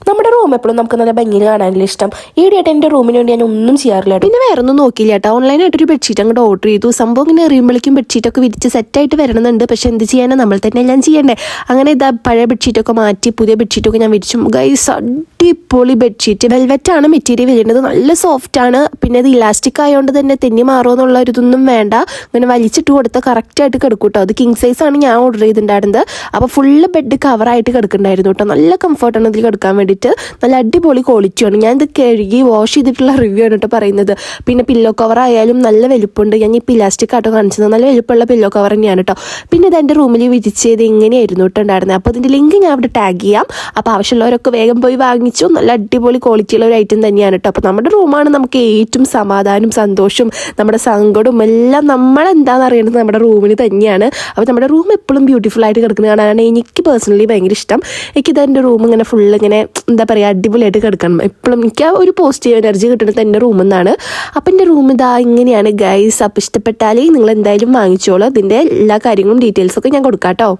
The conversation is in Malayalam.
നമ്മുടെ റൂം എപ്പോഴും നമുക്ക് നല്ല ഭംഗിയിൽ കാണാനുള്ള ഇഷ്ടം. ഈയിടെയായിട്ട് എൻ്റെ റൂമിന് വേണ്ടി ഞാൻ ഒന്നും ചെയ്യാറില്ല. പിന്നെ വേറെ ഒന്നും നോക്കിയില്ല കേട്ടോ. ഓൺലൈനായിട്ടൊരു ബെഡ്ഷീറ്റ് അങ്ങോട്ട് ഓർഡർ ചെയ്തു. സംഭവം ഇങ്ങനെ എറിയുമ്പോഴേക്കും ബെഡ്ഷീറ്റൊക്കെ വിരിച്ച് സെറ്റായിട്ട് വരണമെന്നുണ്ട്. പക്ഷെ എന്ത് ചെയ്യാനാണ്, നമ്മൾ തന്നെ എല്ലാം ചെയ്യണ്ടേ. അങ്ങനെ ഇതാ പഴയ ബെഡ്ഷീറ്റൊക്കെ മാറ്റി പുതിയ ബെഡ്ഷീറ്റൊക്കെ ഞാൻ വിരിച്ചു. ഗൈസ് അടിപൊളി ബെഡ്ഷീറ്റ്. വെൽവെറ്റാണ് മെറ്റീരിയൽ വരുന്നത്, നല്ല സോഫ്റ്റ് ആണ്. പിന്നെ ഇത് ഇലാസ്റ്റിക് ആയതുകൊണ്ട് തന്നെ തെന്നി മാറുമോ എന്നുള്ള ഒരു ഇതൊന്നും വേണ്ട. ഇങ്ങനെ വലിച്ചിട്ട് കൊടുത്താൽ കറക്റ്റായിട്ട് കിടക്കും കേട്ടോ. അത് കിങ് സൈസ് ആണ് ഞാൻ ഓർഡർ ചെയ്തിട്ടുണ്ടായിരുന്നത്. അപ്പോൾ ഫുള്ള് ബെഡ് കവറായിട്ട് കിടക്കുന്നുണ്ടായിരുന്നു കേട്ടോ. നല്ല കംഫർട്ടാണ് ഇതിൽ കിടക്കാൻ വേണ്ടിയിട്ട്. നല്ല അടിപൊളി ക്വാളിറ്റിയാണ്. ഞാൻ ഇത് കഴുകി വാഷ് ചെയ്തിട്ടുള്ള റിവ്യൂ ആണ് കേട്ടോ പറയുന്നത്. പിന്നെ പില്ലോ കവർ ആയാലും നല്ല വലുപ്പമുണ്ട്. ഞാൻ ഇപ്പോൾ ഇലാസ്റ്റിക് ആട്ടോ കാണിച്ചത്. നല്ല വലുപ്പമുള്ള പില്ലോ കവർ തന്നെയാണ് കേട്ടോ. പിന്നെ ഇത് എൻ്റെ റൂമിൽ വിരിച്ചത് ഇങ്ങനെയായിരുന്നു കേട്ടോ ഉണ്ടായിരുന്നത്. അപ്പോൾ ഇതിൻ്റെ ലിങ്ക് ഞാൻ അവിടെ ടാഗ് ചെയ്യാം. അപ്പോൾ ആവശ്യമുള്ളവരൊക്കെ വേഗം പോയി വാങ്ങിച്ചു. നല്ല അടിപൊളി ക്വാളിറ്റിയുള്ള ഒരു ഐറ്റം തന്നെയാണ് കേട്ടോ. അപ്പോൾ നമ്മുടെ റൂമാണ് നമുക്ക് ഏറ്റവും സമാധാനവും സന്തോഷവും നമ്മുടെ സങ്കടവും എല്ലാം നമ്മളെന്താണെന്ന് അറിയുന്നത് നമ്മുടെ റൂമിന് തന്നെയാണ്. അപ്പോൾ നമ്മുടെ റൂം എപ്പോഴും ബ്യൂട്ടിഫുൾ ആയിട്ട് കിടക്കുന്ന കാണാനാണ് എനിക്ക് പേഴ്സണലി ഭയങ്കര ഇഷ്ടം. എനിക്കിത് എൻ്റെ റൂം ഇങ്ങനെ ഫുള്ള് ഇങ്ങനെ എന്താ പറയുക അടിപൊളിയായിട്ട് കിടക്കണം. എപ്പോഴും എനിക്ക് ആ ഒരു പോസിറ്റീവ് എനർജി കിട്ടുന്നത് എൻ്റെ റൂമിൽ നിന്നാണ്. അപ്പം എൻ്റെ റൂം ഇതാ ഇങ്ങനെയാണ് ഗൈസ്. അപ്പോൾ ഇഷ്ടപ്പെട്ടാൽ നിങ്ങൾ എന്തായാലും വാങ്ങിച്ചോളൂ. അതിൻ്റെ എല്ലാ കാര്യങ്ങളും ഡീറ്റെയിൽസൊക്കെ ഞാൻ കൊടുക്കാം കേട്ടോ.